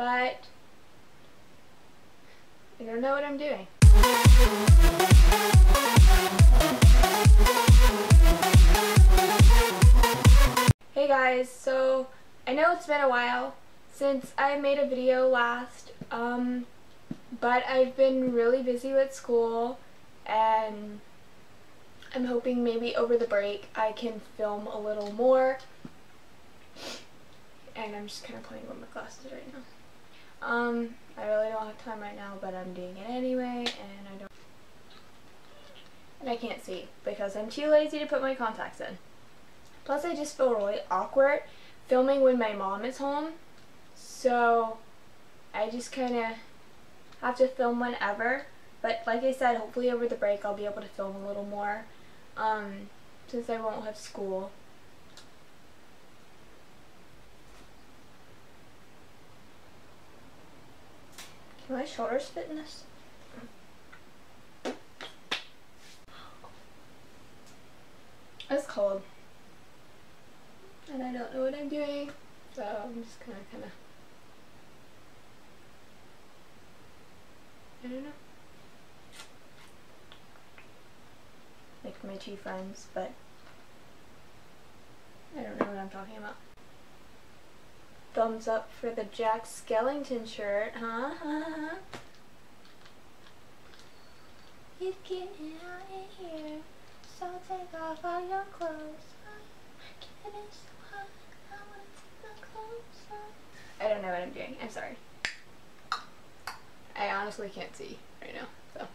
but I don't know what I'm doing. Hey guys, so I know it's been a while since I made a video last, but I've been really busy with school, and I'm hoping maybe over the break I can film a little more. And I'm just kind of playing with my glasses right now. I really don't have time right now, but I'm doing it anyway, and I can't see because I'm too lazy to put my contacts in. Plus I just feel really awkward filming when my mom is home, so I just kind of have to film whenever. But like I said, hopefully over the break I'll be able to film a little more, since I won't have school. Can my shoulders fit in this? It's cold. And I don't know what I'm doing, so I'm just gonna kind of, I don't know. Like my two friends, but I don't know what I'm talking about. Thumbs up for the Jack Skellington shirt, huh? It's getting out of here, so take off all your clothes. Getting so hot, I wanna take my clothes off. I don't know what I'm doing, I'm sorry. I honestly can't see right now, so.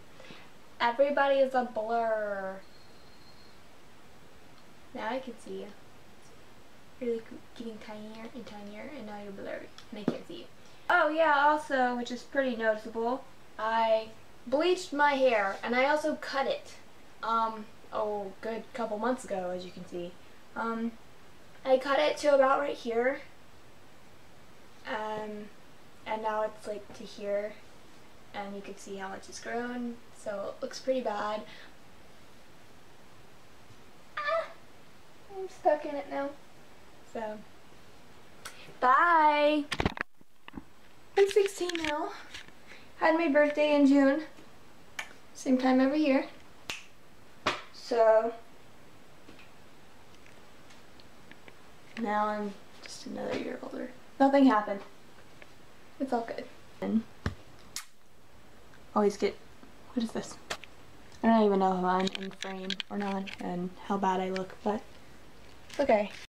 Everybody is a blur. Now I can see you. Really getting tinier and tinier, and now you're blurry and I can't see you. Oh yeah, also, which is pretty noticeable, I bleached my hair and I also cut it oh, good couple months ago, as you can see. I cut it to about right here, and now it's like to here, and you can see how much it's grown, so it looks pretty bad. I'm stuck in it now. So, bye! I'm 16 now. Had my birthday in June. Same time every year. So, now I'm just another year older. Nothing happened. It's all good. And always get, what is this? I don't even know if I'm in frame or not and how bad I look, but it's okay.